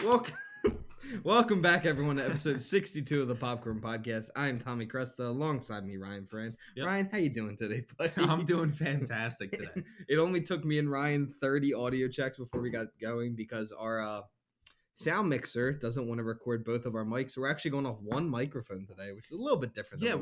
Welcome, welcome back, everyone, to episode 62 of the Popcorn Podcast. I'm Tommy Cresta, alongside me, Ryan Friend. Yep. Ryan, how you doing today, buddy? I'm doing fantastic today. It only took me and Ryan 30 audio checks before we got going because our sound mixer doesn't want to record both of our mics. So we're actually going off one microphone today, which is a little bit different. Yeah, than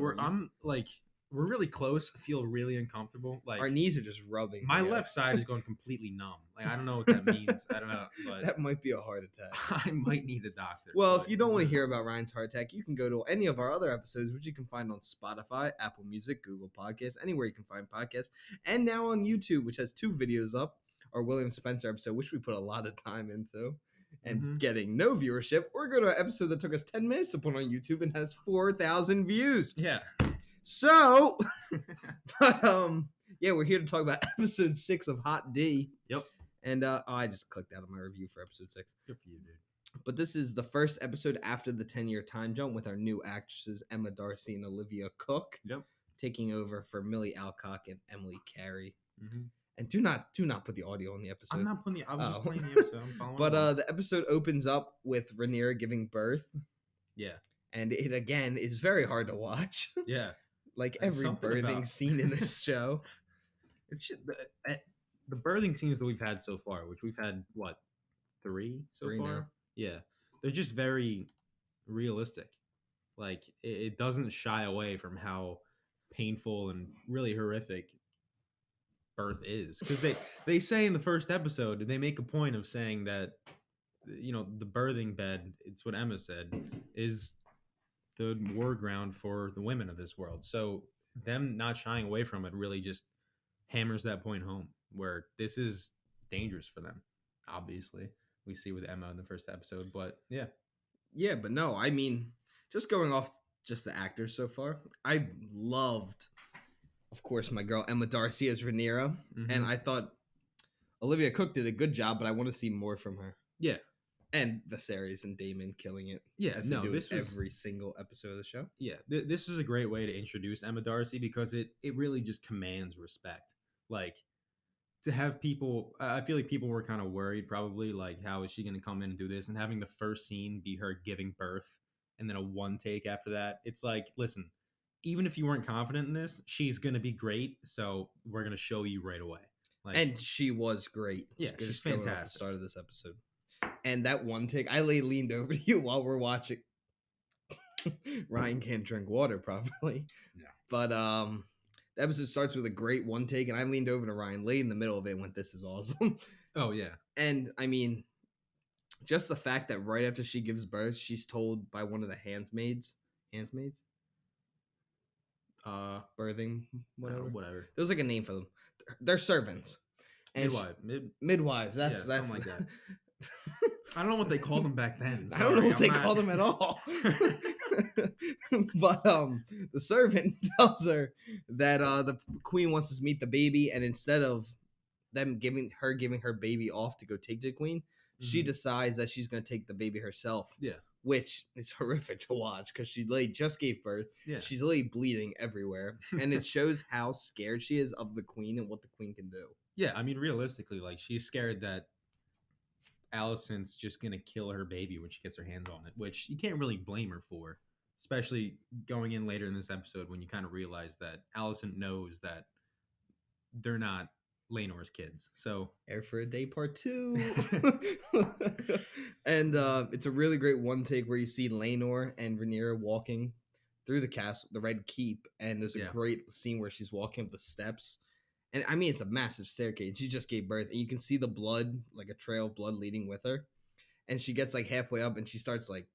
what we're really close. I feel really uncomfortable. Like our knees are just rubbing. my together. left side is going completely numb. Like I don't know what that means. I don't know, but That might be a heart attack. I might need a doctor. Well, but if you don't want to who hear knows? about Ryan's heart attack, you can go to any of our other episodes, which you can find on Spotify, Apple Music, Google Podcasts, anywhere you can find podcasts, and now on YouTube, which has 2 videos up. Our William Spencer episode, which we put a lot of time into, and Mhm. getting no viewership, or go to an episode that took us 10 minutes to put on YouTube and has 4,000 views. Yeah. So, yeah, we're here to talk about episode 6 of Hot D. Yep. And I just clicked out of my review for episode 6. Good for you, dude. But this is the first episode after the 10-year time jump with our new actresses Emma Darcy and Olivia Cook Yep. taking over for Millie Alcock and Emily Carey. Mm-hmm. And do not put the audio on the episode. I'm not putting the. I was Oh. just playing the episode. I'm following. But along. the episode opens up with Rhaenyra giving birth, yeah, and it again is very hard to watch. yeah. Like There's every something birthing about- scene in this show. It's just the birthing scenes that we've had so far, which we've had what 3 so 3 far. now. Yeah, they're just very realistic. Like it doesn't shy away from how painful and really horrific birth is, because they say in the first episode, they make a point of saying that the birthing bed, it's what Emma said, is the war ground for the women of this world. So them not shying away from it really just hammers that point home, where this is dangerous for them. Obviously, we see with Emma in the first episode, but yeah. Yeah, but no, I mean, just going off just the actors so far, I loved, of course, my girl Emma Darcy as Rhaenyra, Mhm. and I thought Olivia Cook did a good job, but I want to see more from her. Yeah. And Viserys and Daemon killing it. Yeah, as they no, do this in was every single episode of the show. yeah, this was a great way to introduce Emma Darcy, because it really just commands respect. Like, to have people, I feel like people were kind of worried, probably, like, how is she going to come in and do this? And having the first scene be her giving birth and then a one take after that, it's like, listen, even if you weren't confident in this, she's going to be great. So we're going to show you right away. Like, And she was great. Yeah, Just she's going off the fantastic. start of this episode. And that one take, I leaned over to you while we're watching. Ryan can't drink water properly. Yeah. But the episode starts with a great one take, and I leaned over to Ryan, laid in the middle of it, and went, "This is awesome." oh, yeah. And I mean, just the fact that right after she gives birth, she's told by one of the handmaids, birthing, whatever. Whatever. There's like a name for them. They're servants. And Midwife. midwives. That's Yeah, that's something like that. I don't know what they called them back then. I don't know Sorry, what they I'm not- call them at all. But the servant tells her that the queen wants to meet the baby, and instead of them giving her baby off to go take the queen, she Mhm. decides that she's going to take the baby herself. Yeah. Which is horrific to watch because she just gave birth. Yeah. She's literally bleeding everywhere, and it shows how scared she is of the queen and what the queen can do. Yeah, I mean, realistically, like, she's scared that Alicent's just gonna kill her baby when she gets her hands on it, which you can't really blame her for, especially going in later in this episode when you kind of realize that Alicent knows that they're not Laenor's kids. So Air for a Day Part 2. And it's a really great one take where you see Laenor and Rhaenyra walking through the castle, the Red Keep, and there's a Yeah. great scene where she's walking up the steps. And I mean, it's a massive staircase. She just gave birth, and you can see the blood, like a trail of blood leading with her. And she gets like halfway up, and she starts like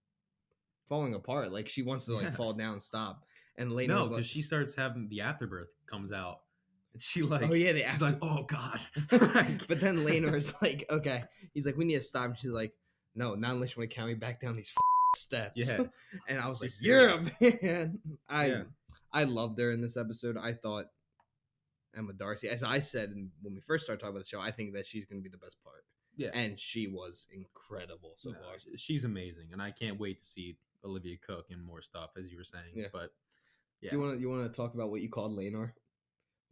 falling apart. Like she wants to like Yeah. fall down and stop. And no, Laenor's because like, she starts having the afterbirth comes out, and she like, "Oh yeah, she's like, oh god. But then Laenor's like, okay. He's like, we need to stop. And she's like, no, not unless you want to count me back down these steps. Yeah. And I was like, She's yeah, serious. man. Yeah. I loved her in this episode. I thought Emma Darcy, as I said when we first started talking about the show, I think that she's going to be the best part. Yeah. And she was incredible so No, far. she's amazing, and I can't wait to see Olivia Cook and more stuff, as you were saying. Yeah. But yeah, Do you want to talk about what you called Laenor?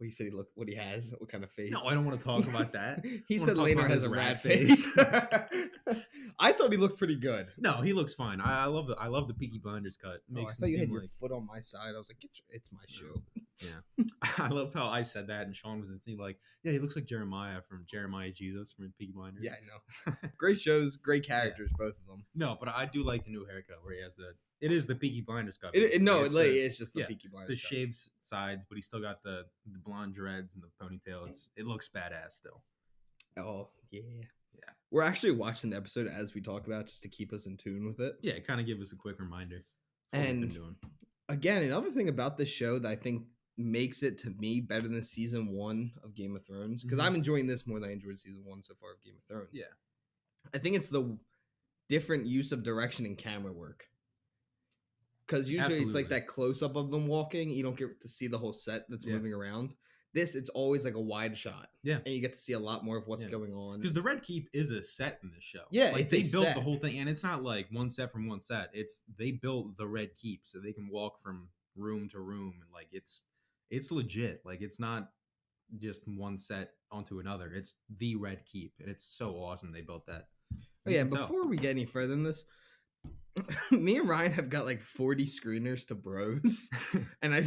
he said he looked what he has, what kind of face. No, I don't want to talk about that. He I wanna said talk Laner about has his a rat rat face. face. I thought he looked pretty good. No, he looks fine. I love the Peaky Blinders cut. It Oh, I makes him thought you had seem your like foot on my side. I was like, it's my shoe. yeah. I love how I said that and Sean was instantly like, yeah, he looks like Jeremiah from Jeremiah Jesus from Peaky Blinders. Yeah, I know. Great shows, great characters, both of them. No, but I do like the new haircut where he has it is the Peaky Blinders cut. No, basically. it's just the Peaky It's Blinders. the cut. shaved sides, but he's still got the blonde dreads and the ponytail. It looks badass still. Oh yeah, Yeah. We're actually watching the episode as we talk about, just to keep us in tune with it. Yeah, kind of give us a quick reminder. What we've been And doing. again, another thing about this show that I think makes it to me better than season 1 of Game of Thrones, because Mhm. I'm enjoying this more than I enjoyed season 1 so far of Game of Thrones. Yeah. I think it's the different use of direction and camera work. Because usually it's like Absolutely. that close up of them walking. You don't get to see the whole set that's Yeah. moving around. This, it's always like a wide shot. Yeah. And you get to see a lot more of what's Yeah. going on. Because the Red Keep is a set in this show. Yeah, like it's they a built set. the whole thing, and it's not like one set from one set. It's they built the Red Keep so they can walk from room to room, and like it's legit. Like it's not just one set onto another. It's the Red Keep, and it's so awesome they built that. Oh, You yeah, can tell. before we get any further in this, me and Ryan have got like 40 screeners to bros. And I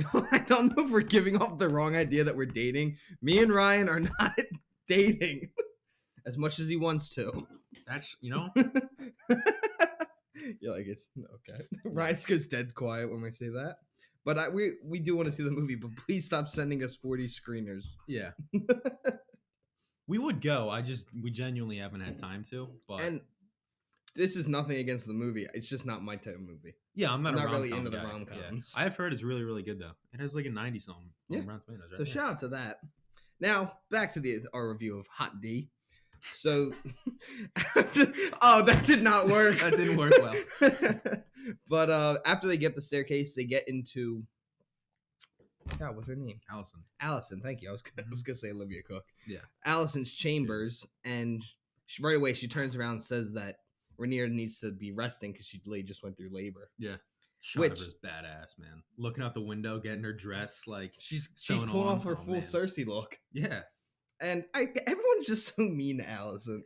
don't know if we're giving off the wrong idea that we're dating. Me and Ryan are not dating as much as he wants to. That's You're like, it's okay. Ryan just goes dead quiet when we say that. But we do want to see the movie, but please stop sending us 40 screeners. yeah. We would go. We genuinely haven't had time to. But And this is nothing against the movie. It's just not my type of movie. yeah, I'm not, I'm a not really rom-com into the guy. rom-coms. Yeah. I've heard it's really, really good though. It has like a 90 something Yeah. on Rotten Tomatoes. Right? So Yeah. shout out to that. Now back to our review of Hot D. So, oh, that did not work. That didn't work well. But after they get up the staircase, they get into. God, what's her name? Allison. Thank you. I was gonna say Olivia Cook. Yeah. Allison's chambers, and right away she turns around and says that Rhaenyra needs to be resting because she just went through labor. Yeah. Shot Which- of her is badass, man. Looking out the window, getting her dress like She's sewn pulling on. off her Oh, full man. Cersei look, Yeah. and everyone's just so mean to Allison.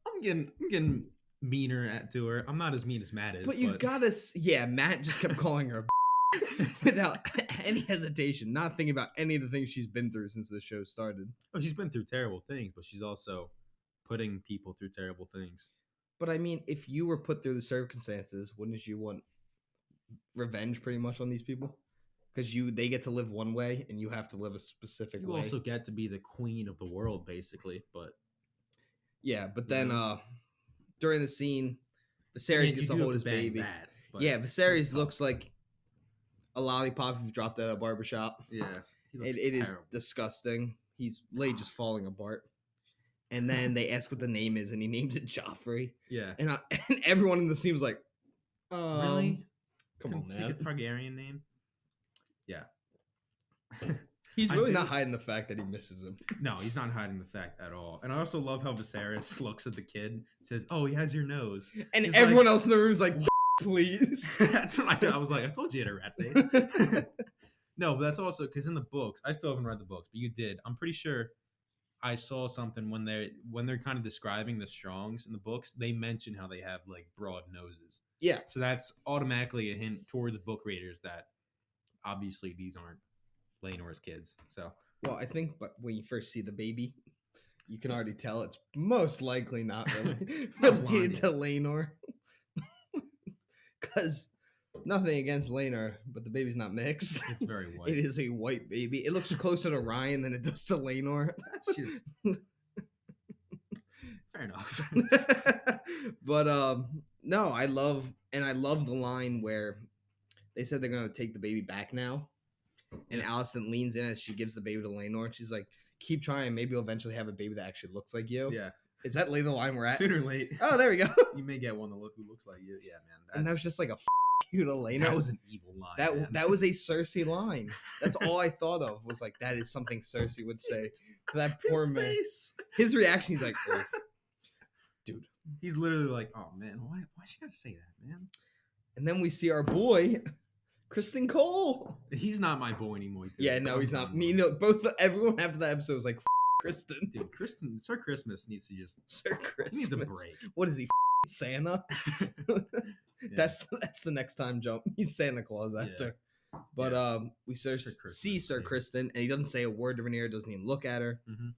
I'm getting meaner to her. I'm not as mean as Matt is. But you gotta, Matt just kept calling her a without any hesitation, not thinking about any of the things she's been through since the show started. Oh, she's been through terrible things, but she's also putting people through terrible things. But I mean, if you were put through the circumstances, wouldn't you want revenge pretty much on these people? Because they get to live one way and you have to live a specific You way. also get to be the queen of the world, basically. But Yeah, but then Mhm. during the scene, Viserys gets to hold his baby. Yeah, Viserys looks like a lollipop if you dropped at a barbershop. Yeah. It is disgusting. He's just falling apart. And then they ask what the name is, and he names it Joffrey. Yeah. And, and everyone in the scene was like, Really? Come on, Pick man. a Targaryen name. Yeah. He's I really do- not hiding the fact that he misses him. No, he's not hiding the fact at all. And I also love how Viserys looks at the kid and says, "Oh, he has your nose." And He's everyone like- else in the room is like, please. That's what I did. I was like, I told you you had a rat face. No, but that's also because in the books, I still haven't read the books, but you did. I'm pretty sure I saw something when they're kind of describing the Strongs in the books. They mention how they have like broad noses. Yeah. So that's automatically a hint towards book readers that obviously these aren't Laenor's kids. So Well, I think but when you first see the baby, you can already tell it's most likely not not related blonde to Laenor. Because nothing against Laenor, but the baby's not mixed. it's very white. It is a white baby. It looks closer to Ryan than it does to Laenor. That's just fair enough. But no, I love the line where they said they're gonna take the baby back now, and Allison leans in as she gives the baby to Laenor. She's like, "Keep trying. Maybe you'll eventually have a baby that actually looks like you." Yeah. Is that literally the line we're at? Sooner or late, Oh, there we go. you may get one who looks like you. Yeah, man. And that was just like a you to Laenor. that was an evil line. man. that was a Cersei line. That's all I thought of was like that is something Cersei would say to that poor His man. face. His reaction, he's like, "Ugh." Dude. He's literally like, "Oh man, why she gotta say that, man?" And then we see our boy Kristen Cole. He's not my boy anymore. Dude. Yeah, no, I'm he's not. done Me, with no, both everyone after that episode was like, Kristen. Dude, Sir Christmas needs to just Sir Christmas. he needs a break. What is he, Santa? Yeah. That's the next time jump. He's Santa Claus after. But we Sir see Christmas, Sir yeah. Kristen, and he doesn't say a word to Rhaenyra, doesn't even look at her. Mhm.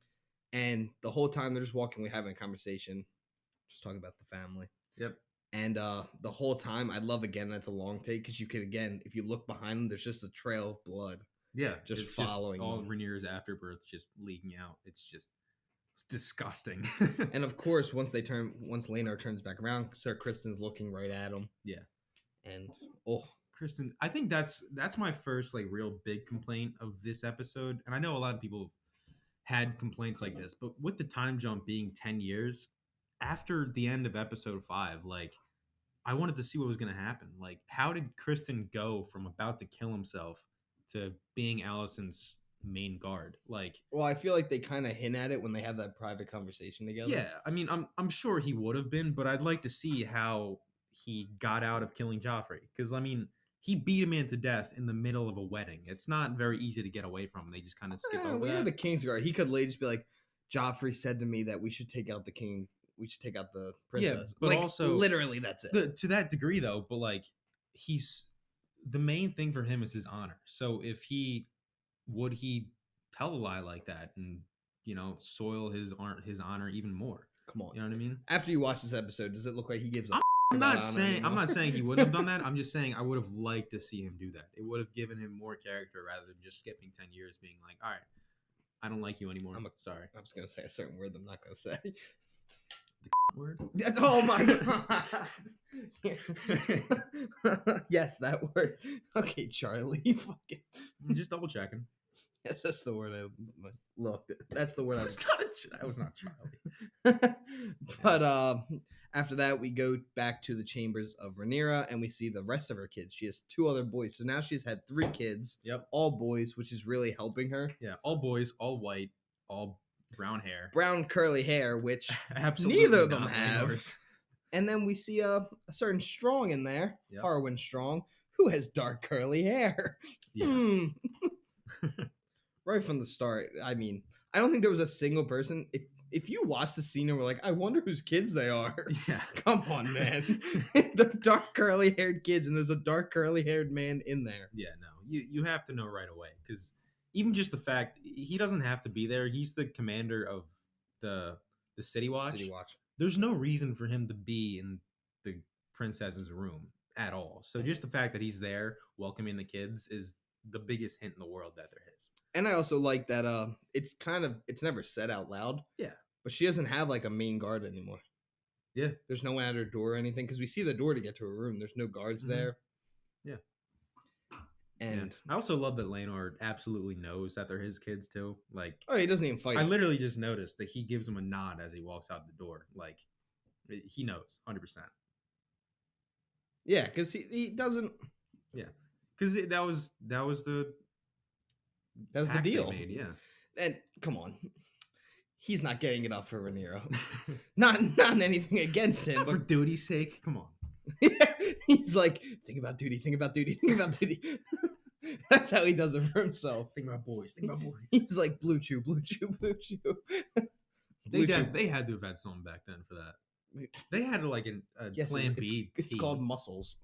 And the whole time they're just walking, we having a conversation, just talking about the family. Yep. And the whole time, I love again that's a long take because you can again, if you look behind them, there's just a trail of blood. Yeah, Just it's following all them. Rhaenyra's afterbirth just leaking out. It's disgusting. And of course, once Laenor turns back around, Sir Kristen's looking right at him. Yeah. And oh, Kristen, I think that's my first like real big complaint of this episode. And I know a lot of people had complaints like this, but with the time jump being 10 years after the end of episode 5, like I wanted to see what was going to happen. Like, how did Kristen go from about to kill himself to being Allison's main guard? Like, well, I feel like they kind of hint at it when they have that private conversation together. yeah, I mean, I'm sure he would have been, but I'd like to see how he got out of killing Joffrey, because I mean, he beat a man to death in the middle of a wedding. It's not very easy to get away from. They just kind of skip over we that. are the Kingsguard. He could literally just be like, Joffrey said to me that we should take out the king. We should take out the princess. but like, also literally that's it. To that degree, though, but like he's the main thing for him is his honor. So if he tell a lie like that and soil his honor even more? Come on. You know what I mean? After you watch this episode, does it look like he gives a I'm about not honor saying anymore? I'm not saying he wouldn't have done that. I'm just saying I would have liked to see him do that. It would have given him more character rather than just skipping 10 years being like, all right, I don't like you anymore. Sorry. I was gonna say a certain word I'm not gonna say. Word? Oh my god. Yes, that word. Okay, Charlie. Fucking. I'm just double checking. Yes, that's the word I looked. That's the word I was. That was not Charlie. But after that, we go back to the chambers of Rhaenyra, and we see the rest of her kids. She has 2 other boys, so now she's had 3 kids. Yep. All boys, which is really helping her. Yeah, all boys, all white, all brown hair. Brown curly hair, which Absolutely neither of them not have. Rhaenyra's. And then we see a certain Strong in there, Yep. Harwin Strong, who has dark curly hair. Yeah. Right from the start. I mean, I don't think there was a single person. If you watch the scene and were like, I wonder whose kids they are. Yeah. Come on, man. The dark curly haired kids, and there's a dark curly haired man in there. Yeah, no. You have to know right away, because even just the fact he doesn't have to be there. He's the commander of the City Watch. City Watch. There's no reason for him to be in the princess's room at all. So just the fact that he's there welcoming the kids is the biggest hint in the world that they're his. And I also like that it's never said out loud. Yeah. But she doesn't have like a main guard anymore. Yeah. There's no one at her door or anything, because we see the door to get to her room. There's no guards Mhm. there. Yeah. And I also love that Laenor absolutely knows that they're his kids too. Like, oh, he doesn't even fight. I literally just noticed that he gives him a nod as he walks out the door. Like, he knows 100%. Yeah, because he doesn't. Because that was the That was the pact they deal. made, yeah. And come on, he's not getting it up for Rhaenyra. not anything against him, Not for but duty's sake. Come on. he's like, think about duty, think about duty, think about duty. That's how he does it for himself. Think about boys. Think about boys. He's like blue chew, blue chew, blue chew. Blue chew. They had to have had something back then for that. They had like a Yes, plan B. It's tea. called muscles.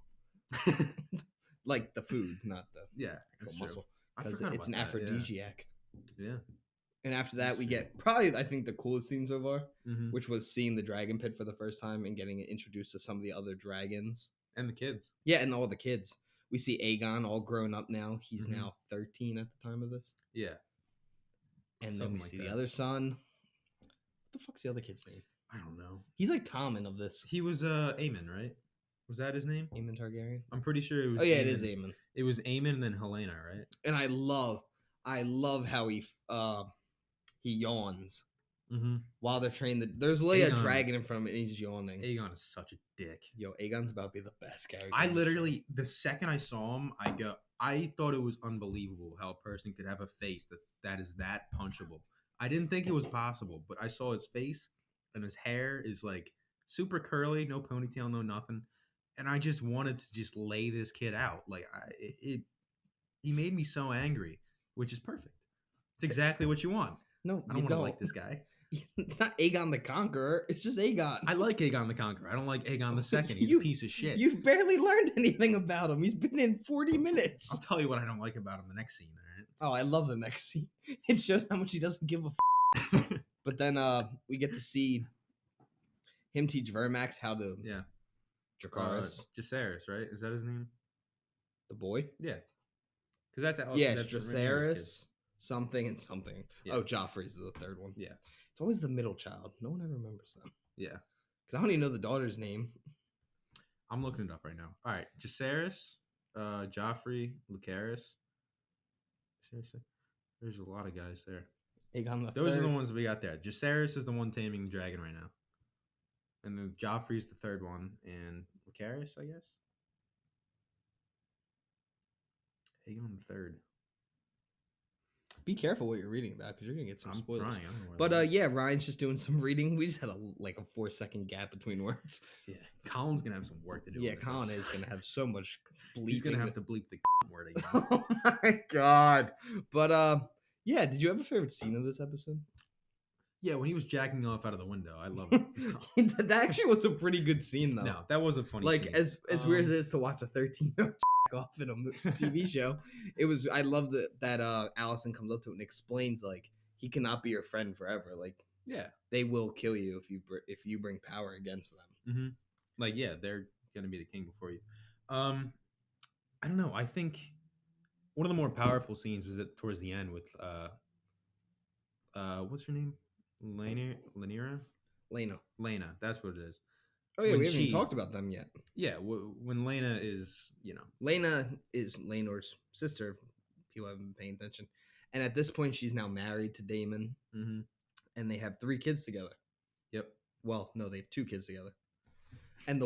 Like the food, not the Yeah, that's true. muscle, I because forgot it's about an that, yeah. aphrodisiac. Yeah. And after that, we get probably, I think, the coolest scene so far, Mhm. which was seeing the dragon pit for the first time and getting introduced to some of the other dragons. And the kids. Yeah, and all the kids. We see Aegon all grown up now. He's Mhm. now 13 at the time of this. Yeah. And then Something we like see that. the other son. What the fuck's the other kid's name? I don't know. He's like Tommen of this. He was Aemon, right? Was that his name? Aemon Targaryen. I'm pretty sure it was. Oh yeah, it is Aemon. It was Aemon and then Helena, right? And I love how he yawns Mm-hmm. while they're training. There's literally a Aegon. dragon in front of him, and he's yawning. Aegon is such a dick. Yo, Aegon's about to be the best character. I in the literally, the second I saw him, I thought it was unbelievable how a person could have a face that is that punchable. I didn't think it was possible, but I saw his face, and his hair is like super curly, no ponytail, no nothing. and I just wanted to just lay this kid out. Like he made me so angry, which is perfect. It's exactly what you want. No, I don't want to like this guy. It's not Aegon the Conqueror. It's just Aegon. I like Aegon the Conqueror. I don't like Aegon the Second. He's You- a piece of shit. You've barely learned anything about him. He's been in 40 minutes. I'll tell you what I don't like about him the next scene. Oh, I love the next scene. It shows how much he doesn't give a All right. But then we get to see him teach Vermax how to Yeah. Dracarys, Jacaerys, right? Is that his name? the boy. Yeah. Because that's how. Yeah, that's it's Rhaenyra's kid. Dracarys, something and something. Yeah. Oh, Joffrey's the third one. Yeah. It's always the middle child. No one ever remembers them. Yeah. Because I don't even know the daughter's name. I'm looking it up right now. All right. Jacaerys, Joffrey, Lucerys. Seriously? There's a lot of guys there. Aegon the Those third. are the ones that we got there. Jacaerys is the one taming the dragon right now. And then Joffrey's the third one. And Lucerys, I guess? Aegon the third. Be careful what you're reading about because you're gonna get some I'm spoilers. trying. I don't know where But that is. yeah, Ryan's just doing some reading. We just had a 4-second gap between words. Yeah. Colin's going to have some work to do. Yeah, in this Colin episode. is gonna have so much bleeping. He's going to have to bleep the word again. Oh my god! But yeah. Did you have a favorite scene of this episode? Yeah, when he was jacking off out of the window, I love it. That actually was a pretty good scene, though. No, that was a funny Like scene. as weird as Um, it is to watch a 13-year-old off in a TV show, it was. I love that Allison comes up to it and explains like he cannot be your friend forever. Like Yeah. they will kill you if you bring power against them. Mm-hmm. Like, yeah, they're gonna be the king before you. I don't know. I think one of the more powerful scenes was towards the end with what's her name? Lena. Lena. That's what it is. Oh yeah, When we haven't even she- talked about them yet. Yeah, when Lena is, Lena is Laenor's sister. People haven't been paying attention, and at this point, she's now married to Damon, mm-hmm. and they have 3 kids together. Yep. Well, no, they have 2 kids together. And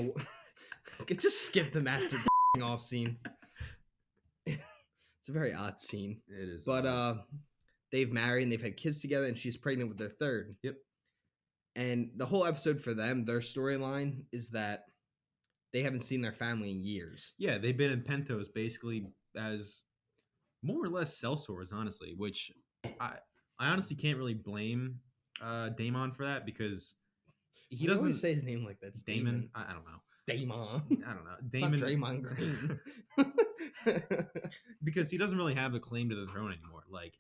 just skip the master off scene. It's a very odd scene, It is. but they've married and they've had kids together, and she's pregnant with their third. Yep. And the whole episode for them, their storyline is that they haven't seen their family in years. Yeah, they've been in Pentos basically as more or less sellswords, honestly, which I honestly can't really blame Damon for that because he You doesn't always say his name like that. It's Damon. I don't know. Damon. I don't know. It's not Draymond Green. because he doesn't really have a claim to the throne anymore. Like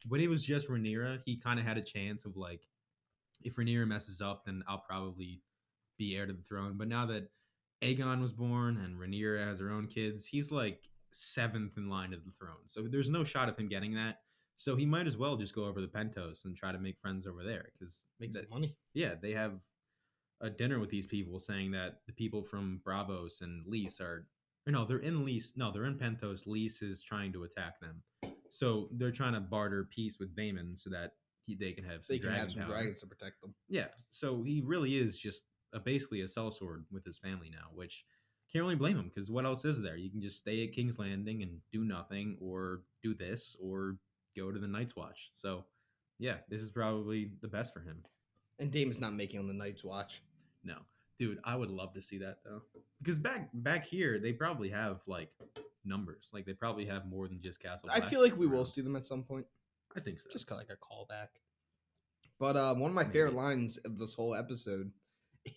when it was just Rhaenyra, he kind of had a chance of like, if Rhaenyra messes up, then I'll probably be heir to the throne. But now that Aegon was born and Rhaenyra has her own kids, he's like 7th in line to the throne. So there's no shot of him getting that. So he might as well just go over the Pentos and try to make friends over there because Make some money. yeah, they have a dinner with these people saying that the people from Bravos and Lys are, or no, they're in Lys. No, they're in Pentos. Lys is trying to attack them. So they're trying to barter peace with Daemon so that they can have some They can dragon have some power. dragons to protect them. Yeah. So he really is just basically a sellsword with his family now, which can't really blame him because what else is there? You can just stay at King's Landing and do nothing or do this or go to the Night's Watch. So yeah, this is probably the best for him. And Damon's not making on the Night's Watch. No, dude, I would love to see that though, because back here they probably have like numbers, like they probably have more than just Castle I Black feel like we will around. see them at some point. I think so. Just like a callback. But one of my Maybe. favorite lines of this whole episode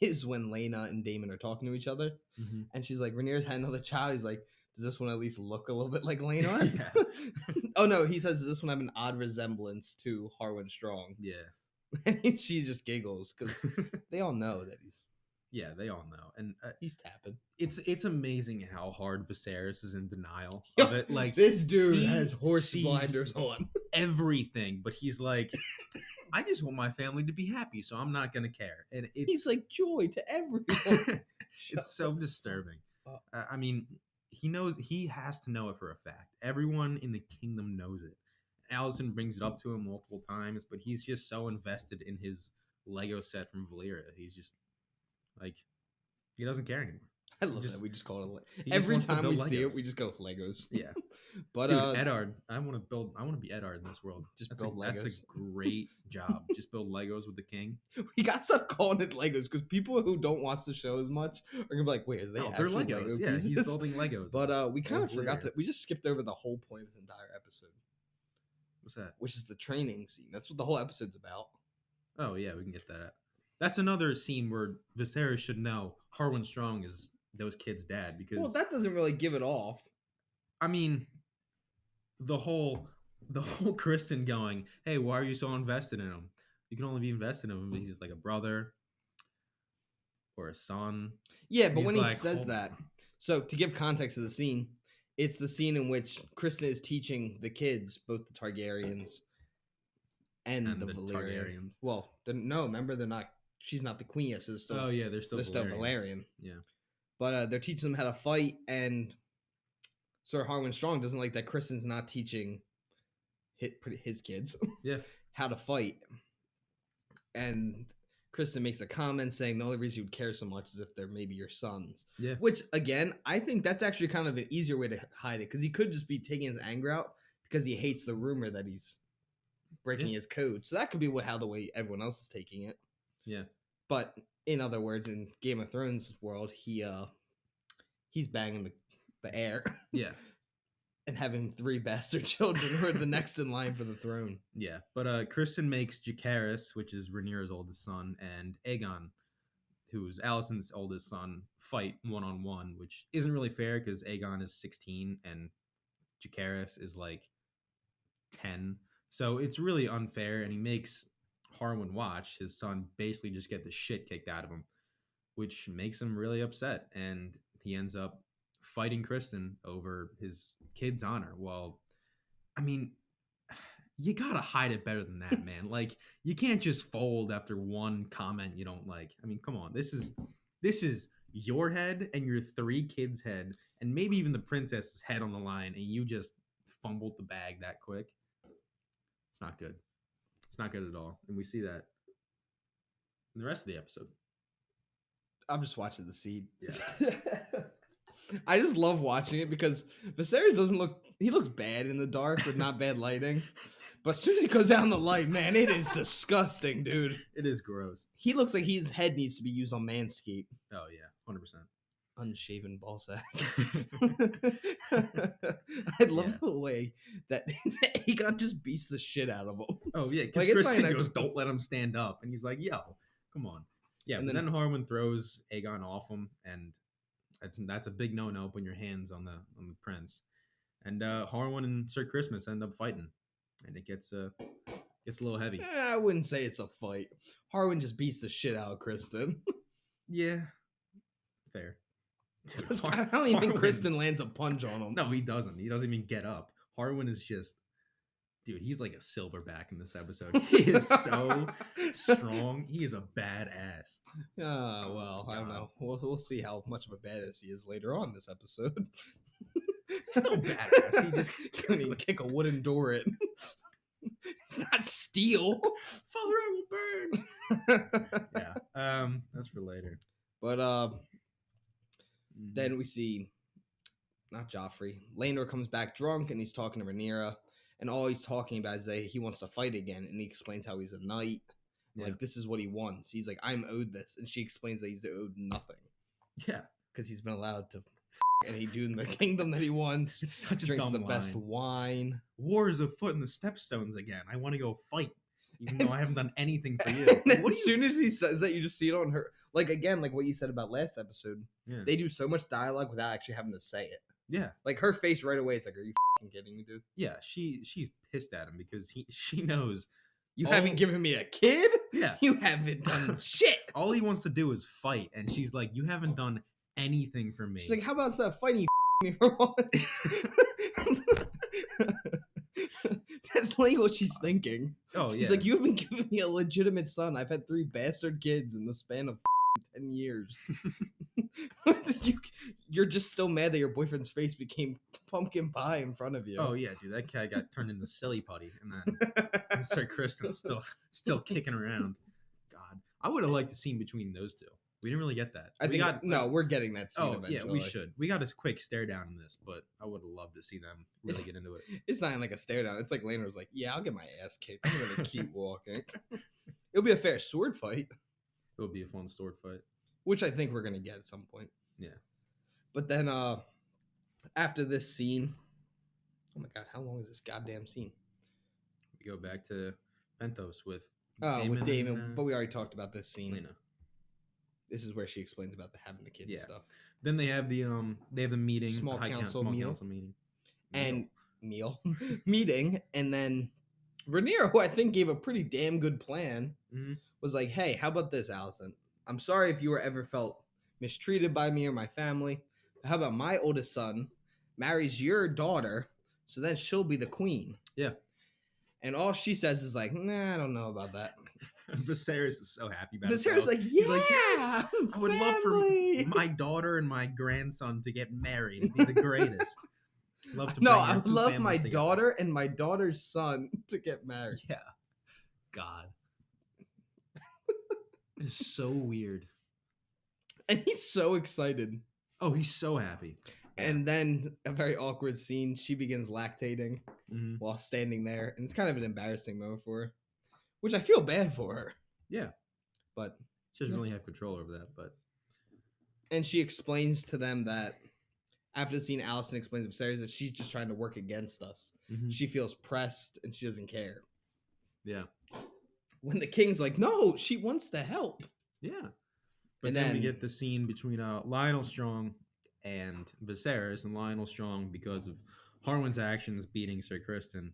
is when Lena and Damon are talking to each other, Mhm. and she's like, "Rhaenyra's had another child." He's like, "Does this one at least look a little bit like Lena?" Yeah. Oh no, he says, "Does this one have an odd resemblance to Harwin Strong?" Yeah, And she just giggles because they all know that yeah, they all know, and he's tapping. it's amazing how hard Viserys is in denial of it. Like This dude he has horse sees blinders on. everything, but he's like, I just want my family to be happy, so I'm not gonna care. And it's He's like joy to everyone. it's so disturbing. up. I mean, he has to know it for a fact. Everyone in the kingdom knows it. Allison brings it up to him multiple times, but he's just so invested in his Lego set from Valyria. He's just like, he doesn't care anymore. I love Just- that we just call it. he just Every wants to time we build see it, Legos. we just go Legos. Yeah. But Dude, Edard, I want to be Edard in this world. Just That's build that's a Legos. great job. Just build Legos with the king. we got to stop calling it Legos because people who don't watch the show as much are gonna be like, "Wait, is they No, they're actually Legos. Lego Yeah, pieces?" he's building Legos. But we kind of Hopefully forgot they're- that we just skipped over the whole point of this entire episode, What's that? which is the training scene. That's what the whole episode's about. Oh yeah, we can get that. That's another scene where Viserys should know Harwin Strong is those kids' dad because Well, that doesn't really give it off. I mean, the whole Kristen going, "Hey, why are you so invested in him? You can only be invested in him because he's like a brother or a son." Yeah, but He's when he like, says "Hold that, on." so to give context to the scene, it's the scene in which Kristen is teaching the kids, both the Targaryens and, And the the Valyrian. Targaryens. Well, no, remember they're not. She's not the queen yet, so they're still, Oh yeah, they're still they're Valyrians. Valerian. Yeah. But they're teaching them how to fight, and Sir Harwin Strong doesn't like that Kristen's not teaching his kids Yeah. how to fight. And Kristen makes a comment saying the only reason you would care so much is if they're maybe your sons. Yeah. Which, again, I think that's actually kind of an easier way to hide it because he could just be taking his anger out because he hates the rumor that he's breaking his code. So that could be the way everyone else is taking it. Yeah. But in other words, in Game of Thrones world, he's banging the air Yeah. and having 3 bastard children who are the next in line for the throne. Yeah. But Kristen makes Jacaerys, which is Rhaenyra's oldest son, and Aegon, who's Alicent's oldest son, fight 1-on-1, which isn't really fair because Aegon is 16 and Jacaerys is like 10. So it's really unfair, and he makes Harwin watch his son basically just get the shit kicked out of him, which makes him really upset, and he ends up fighting Kristen over his kid's honor. Well, I mean, you gotta hide it better than that, man. Like, you can't just fold after one comment you don't like. I mean, come on, this is your head and your 3 kids' head, and maybe even the princess's head on the line, and you just fumbled the bag that quick. It's not good. It's not good at all, and we see that in the rest of the episode. I'm just watching the scene. Yeah. I just love watching it because Viserys he looks bad in the dark with not bad lighting. But as soon as he goes out in the light, man, it is disgusting, dude. It is gross. He looks like his head needs to be used on Manscaped. Oh yeah, 100%. Unshaven ball sack. I love Yeah. the way that Aegon just beats the shit out of him. Oh yeah, because Like, it's not Kristen even- goes, "Don't let him stand up," and he's like, "Yo, come on." Yeah, And but then- then Harwin throws Aegon off him, and that's a big no-no putting your hands on the prince. And Harwin and Sir Christmas end up fighting, and it gets a little heavy. I wouldn't say it's a fight. Harwin just beats the shit out of Kristen. Yeah, fair. Dude, I don't even think Harwin- Kristen lands a punch on him. No, he doesn't. He doesn't even get up. Harwin is just, dude. He's like a silverback in this episode. He is so strong. He is a badass. Ah, well, I don't God. know. We'll see how much of a badass he is later on this episode. Still badass. He just couldn't even kick a wooden door in. It's not steel. Father, I will burn. Yeah. That's for later. But Mhm. then we see not Joffrey. Laenor comes back drunk and he's talking to Rhaenyra, and all he's talking about is that he wants to fight again, and he explains how he's a knight. Yeah. Like, this is what he wants. He's like, I'm owed this, and she explains that he's owed nothing Yeah. because he's been allowed to any dude in the kingdom that he wants. It's such a Drinks dumb the line. best wine. War is afoot in the Stepstones again. I want to go fight, even though I haven't done anything for you. And then What as do you? soon as he says that, you just see it on her. Like, again, like what you said about last episode, Yeah. they do so much dialogue without actually having to say it. Yeah. Like, her face right away, it's like, are you kidding me, dude? Yeah. She's pissed at him because she knows. You Oh. haven't given me a kid? Yeah. You haven't done shit. All he wants to do is fight, and she's like, "You haven't done anything for me." She's like, how about that fighting you me for once? That's like what she's thinking. "Oh yeah." She's like, you haven't given me a legitimate son. I've had 3 bastard kids in the span of 10 years. You're just still mad that your boyfriend's face became pumpkin pie in front of you. Oh yeah, dude, that guy got turned into silly putty, and then Sir Kristen's still kicking around. God, I would have liked the scene between those two. We didn't really get that. I We think got we're getting that scene Oh eventually. yeah, we should. We got a quick stare down in this, but I would have loved to see them really get into it. It's not like a stare down. It's like Lana was like, "Yeah, I'll get my ass kicked. I'm gonna keep walking." It'll be a fair sword fight, It'll be a fun sword fight. which I think we're gonna get at some point. Yeah. But then after this scene, oh my god, how long is this goddamn scene? We go back to Pentos with With Damon, and, but we already talked about this scene. Lena. This is where she explains about having the kid Yeah. and stuff. Then they have the meeting, Small the council small meal. council meeting, And meeting, and then Rhaenyra, who I think gave a pretty damn good plan, Mhm. was like, "Hey, how about this, Allison? I'm sorry if you were ever felt mistreated by me or my family. But how about my oldest son marries your daughter, so then she'll be the queen?" Yeah. And all she says is like, "Nah, I don't know about that." Viserys is so happy about Viserys himself. like, He's "Yeah, like, yes, I would love family." for my daughter and my grandson to get married. It'd be the greatest. Love to No, bring I our would two love families my together. daughter and my daughter's son to get married. Yeah. God. It's so weird. And he's so excited. Oh, he's so happy. And then a very awkward scene. She begins lactating Mhm. while standing there, and it's kind of an embarrassing moment for her, which I feel bad for her. Yeah. But She doesn't Yeah. really have control over that, but and she explains to them that after the scene, Allison explains to Viserys that she's just trying to work against us. Mhm. She feels pressed and she doesn't care. yeah. When the king's like, "No, she wants to help." Yeah. But And then we then- get the scene between Lionel Strong and Viserys, and Lionel Strong, because of Harwin's actions beating Sir Criston.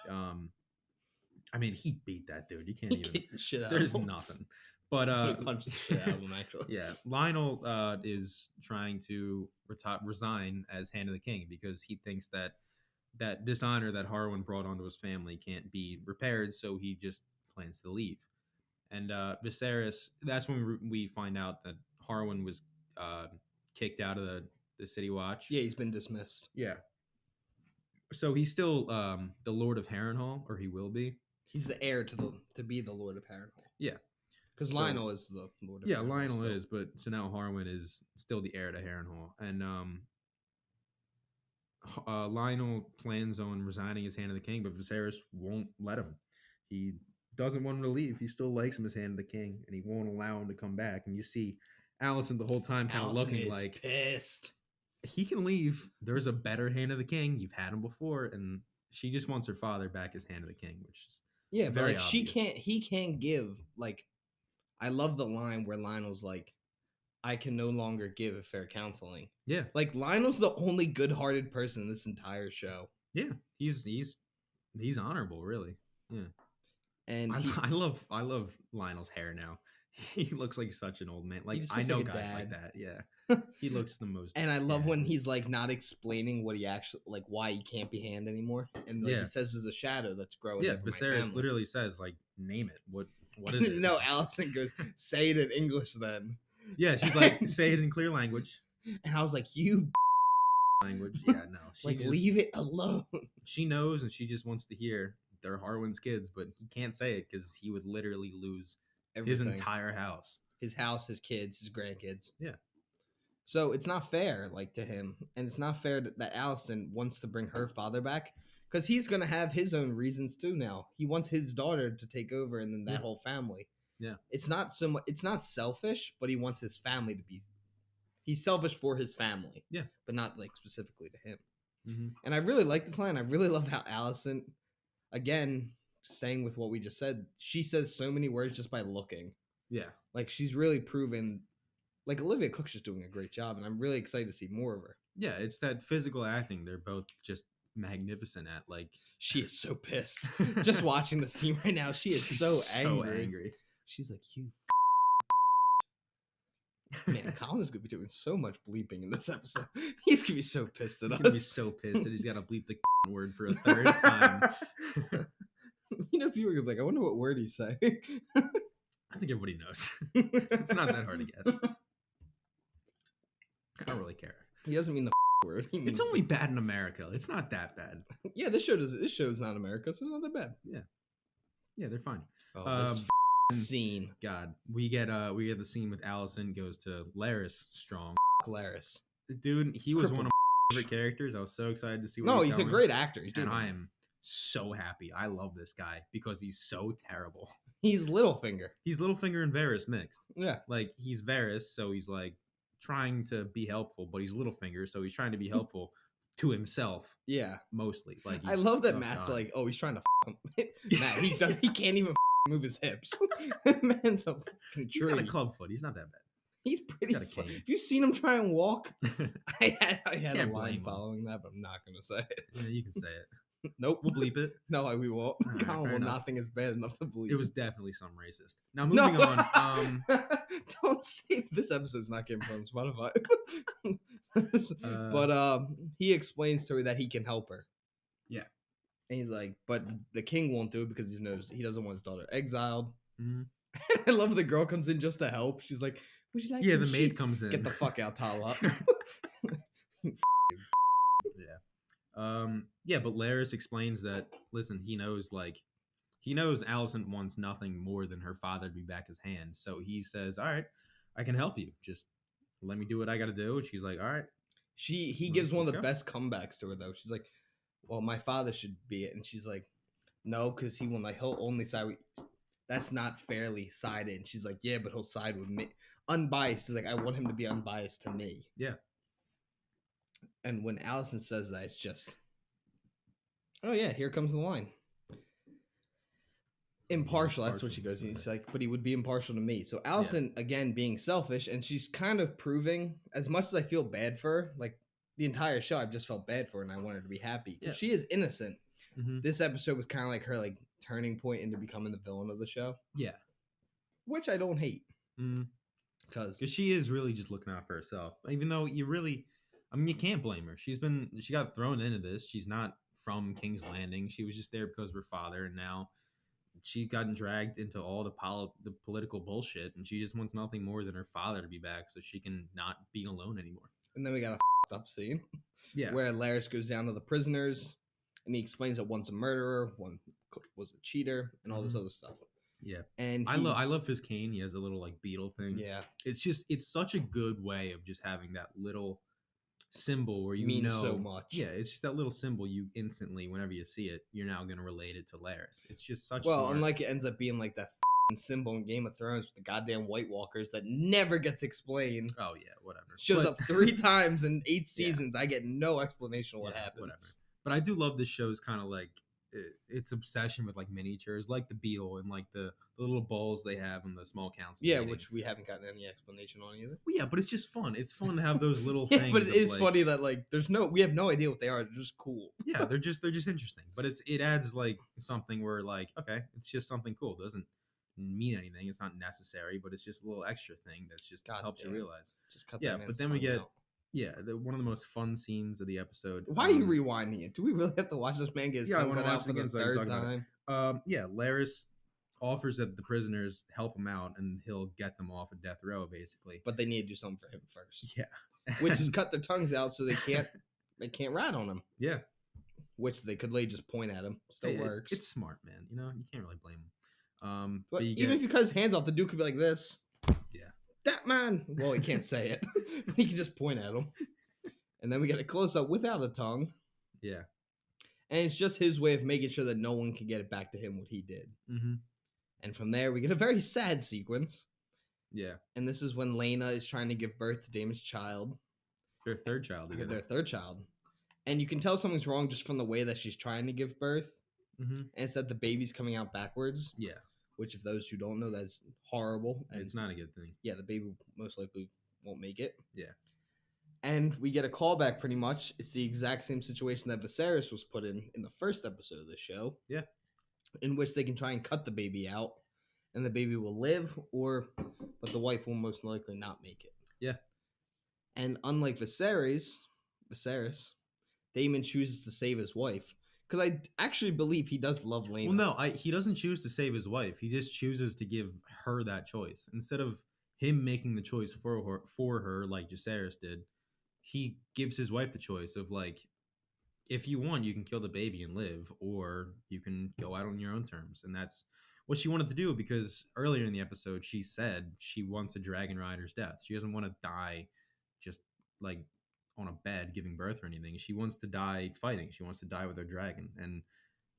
I mean, he beat that dude. You can't He even. kicked the shit out There's of him. nothing. But He punched the shit out of him, actually. yeah, Lionel is trying to resign as Hand of the King because he thinks that that dishonor that Harwin brought onto his family can't be repaired, so he just plans to leave. And Viserys, that's when we find out that Harwin was kicked out of the City Watch. Yeah, he's been dismissed. Yeah. So he's still the Lord of Harrenhal, or he will be. He's the heir to be the Lord of Harrenhal. Yeah. Because So- Lionel is the Lord of Yeah, Harrenhal Lionel still. is, but so now Harwin is still the heir to Harrenhal, and Lionel plans on resigning as Hand of the King, but Viserys won't let him. He doesn't want him to leave. He still likes him as Hand of the King, and he won't allow him to come back. And you see Alicent the whole time kind of Allison looking is like pissed. he can leave. There's a better Hand of the King. You've had him before, and she just wants her father back as Hand of the King, which is Yeah, but very like she obvious. can't. He can't give. Like, I love the line where Lionel's like, "I can no longer give a fair counseling." yeah, Like Lionel's the only good-hearted person in this entire show, yeah. He's honorable, really. Yeah. and I, he, I love Lionel's hair now. He looks like such an old man. Like just I looks know like a guys like dad. that. Yeah, he looks the most. and I love dad. when he's like not explaining what he actually like why he can't be Hand anymore, and like Yeah. he says there's a shadow that's growing. Yeah, over my Viserys family. literally says like, "Name it. What is it?" No, Allison goes, "Say it in English then," Yeah, she's like, "Say it in clear language." and I was like, "You Language. Yeah, no. She like just, leave it alone." She knows, and she just wants to hear they're Harwin's kids, but he can't say it because he would literally lose his Everything. entire house. His house, his kids, his grandkids. Yeah. So it's not fair, like to him, and it's not fair that Allison wants to bring her father back because he's gonna have his own reasons too. Now he wants his daughter to take over, and then that Yeah. whole family. Yeah. It's not so much. It's not selfish, but he wants his family to be. He's selfish for his family. Yeah. But not like specifically to him. Mm-hmm. And I really like this line. I really love how Allison, again, staying with what we just said, she says so many words just by looking. Yeah. Like she's really proven. Like Olivia Cook's just doing a great job, and I'm really excited to see more of her. Yeah, it's that physical acting. They're both just magnificent at. Like She is so pissed. Just watching the scene right now, she is she's so angry. angry. She's like, "You." Man, Colin is gonna be doing so much bleeping in this episode. He's gonna be so pissed at He's gonna be us. so pissed that he's got to bleep the word for a third time. You know, people are gonna be like, "I wonder what word he's saying." I think everybody knows. It's not that hard to guess. I don't really care. He doesn't mean the word. He means It's only bad in America. It's not that bad. yeah. This show does. This show's not America, so it's not that bad. Yeah, they're fine. Oh, this scene. God, we get the scene with Allison goes to Laris Strong. Laris. Dude, he was Cripple. one of my favorite characters. I was so excited to see where No, he's he's a going. great actor. He's And doing I it. am so happy. I love this guy because he's so terrible. He's Littlefinger. He's Littlefinger and Varys mixed. Yeah. Like he's Varys, so he's like trying to be helpful, but he's Littlefinger, so he's trying to be helpful to himself Yeah. mostly. Like I he's- love that oh, Matt's God. like, oh, he's trying to him. Matt, he can't even move his hips. Man's a fucking He's got a tree. club foot. He's not that He's pretty got a fu- cane. If you've seen him try and walk, bad. I had a Can't blame line him. following that, but I'm not going to say it. Yeah, you can say it. Nope. We'll bleep it. No, we won't. All right, Colin fair will enough. not think it's bad enough to believe. It was definitely some racist. Now No. moving on. Don't say this episode's not getting from Spotify. But he explains to her that he can help her. Yeah. And he's like, but the king won't do it because he doesn't want his daughter exiled. Mhm. I love the girl comes in just to help. She's like, would you like Yeah, some the maid sheets?" comes in. Get the fuck out, Tala. Yeah, but Laris explains that listen, he knows Allison wants nothing more than her father to be back his hand. So he says, all right, I can help you. Just let me do what I got to do. And she's like, all right. He Let's- gives one of let's the go. best comebacks to her though. She's like, well, my father should be it. And she's like, no, because he'll only side with that's not fairly sided. And she's like, yeah, but he'll side with me. Unbiased. He's like, I want him to be unbiased to me. Yeah. And when Allison says that, it's just, oh yeah, here comes the line. Impartial, that's what she goes. And she's like, but he would be impartial to me. So Allison, again, being selfish, and she's kind of proving, as much as I feel bad for her, like the entire show, I've just felt bad for her, and I want her to be happy. 'Cause Yeah. she is innocent. Mhm. This episode was kind of like her like turning point into becoming the villain of the show, Yeah. which I don't hate Mm. because Because she is really just looking out for herself. Even though you can't blame her. She got thrown into this. She's not from King's Landing. She was just there because of her father, and now she gotten dragged into all the political bullshit, and she just wants nothing more than her father to be back so she can not be alone anymore. and then we got a up scene Yeah. where Laris goes down to the prisoners and he explains that one's a murderer, one was a cheater, and all this Mhm. other stuff. Yeah. And I love his cane. He has a little like beetle thing. yeah, It's such a good way of just having that little symbol where you means know so much. Yeah, it's just that little symbol you instantly, whenever you see it, you're now gonna relate it to Laris. It's just such Well, smart. unlike it ends up being like that f***ing symbol in Game of Thrones with the goddamn White Walkers that never gets explained. Oh yeah, whatever. Shows But- up 3 times in 8 Yeah. seasons. I get no explanation of what Yeah, happens. whatever. But I do love this show's kind of like its obsession with like miniatures, like the beetle and like the little balls they have in the small council. Yeah, meeting. which we haven't gotten any explanation on either. Well, yeah, but it's just fun. It's fun to have those little Yeah, things. but it of, is like- funny that like we have no idea what they are. They're just cool. Yeah, they're just interesting. But it adds like something where like okay, it's just something cool. It doesn't mean anything. It's not necessary, but it's just a little extra thing that's just God helps you damn. realize. Just cut. Yeah, that but man's then we tongue get- out. Yeah, one of the most fun scenes of the episode. Why are you rewinding it? Do we really have to watch this man get his Yeah, I tongue wanna cut out watch it for the again so I can third talk about it. time? Yeah, Laris offers that the prisoners help him out, and he'll get them off of death row, basically. But they need to do something for him first, Yeah, which is cut their tongues out so they can't rat on him. yeah. Which they could lay just point at him. Still works. It's smart, man. You know, you can't really blame him. But you even if you cut his hands off, the dude could be like this. Yeah. That man. Well, he can't say it, but he can just point at him. And then we get a close up without a tongue, yeah. and it's just his way of making sure that no one can get it back to him what he did. Mm-hmm. And from there, we get a very sad sequence. Yeah. And this is when Lena is trying to give birth to Damon's child, Their third child. their third child. And you can tell something's wrong just from the way that she's trying to give birth. Mm-hmm. And it's that the baby's coming out backwards, Yeah, which, if those who don't know, that's horrible. And it's not a good thing. yeah, the baby most likely won't make it. Yeah. And we get a callback pretty much. It's the exact same situation that Viserys was put in the first episode of the show. Yeah. In which they can try and cut the baby out and the baby will live, but the wife will most likely not make it. Yeah. And unlike Viserys, Daemon chooses to save his wife. Because I actually believe he does love Lena. Well, no, he doesn't choose to save his wife. He just chooses to give her that choice instead of him making the choice for her like Jacaerys did. He gives his wife the choice of like, if you want, you can kill the baby and live, or you can go out on your own terms. And that's what she wanted to do, because earlier in the episode she said she wants a dragon rider's death. She doesn't want to die just like on a bed giving birth or anything. She wants to die fighting. She wants to die with her dragon, and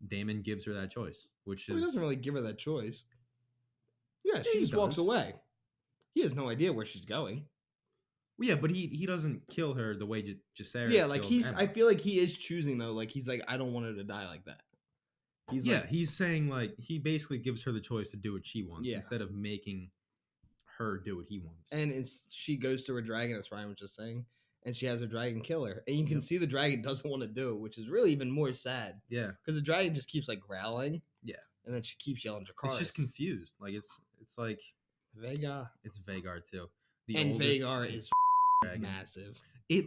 Damon gives her that choice, which Well, he is doesn't really give her that choice. Yeah, Yeah, she he just walks does. away. He has no idea where she's going. Well, yeah, but he doesn't kill her the way Jacaerys Yeah, like killed he's. Emma. I feel like he is choosing though. Like he's like, I don't want her to die like that. He's yeah, like, he's saying like he basically gives her the choice to do what she wants Yeah. instead of making her do what he wants. and she goes to her dragon, as Ryan was just saying, and she has her dragon kill her, and you can Yep. see the dragon doesn't want to do it, which is really even more sad Yeah, because the dragon just keeps like growling. Yeah. and then she keeps yelling Dracarys. it's just confused. Like it's like Vega it's Vagar too. The and oldest Vagar is dragon. massive. I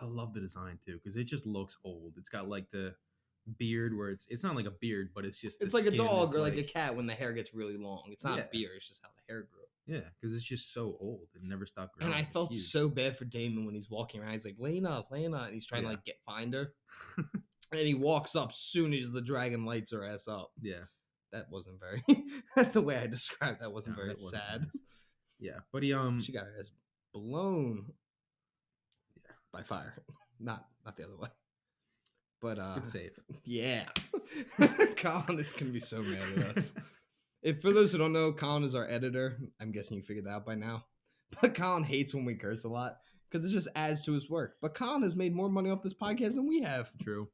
love the design too because it just looks old. It's got like the beard where it's not like a beard, but it's just It's the like a skin dog is or like a cat when the hair gets really long. It's not Yeah. beard; it's just how the hair grew. Yeah, because it's just so old. It never stopped growing. And I It's felt huge. so bad for Damon when he's walking around. He's like, Lena, and he's trying to Yeah. like find her. And he walks up soon as the dragon lights her ass up. Yeah. That wasn't very the way I described that wasn't No, very that wasn't sad. nice. Yeah, but he She got her ass blown by fire. Not the other way. But good save. yeah. Colin is gonna be so mad at us. If for those who don't know, Colin is our editor. I'm guessing you figured that out by now. But Colin hates when we curse a lot because it just adds to his work. But Colin has made more money off this podcast than we have. True.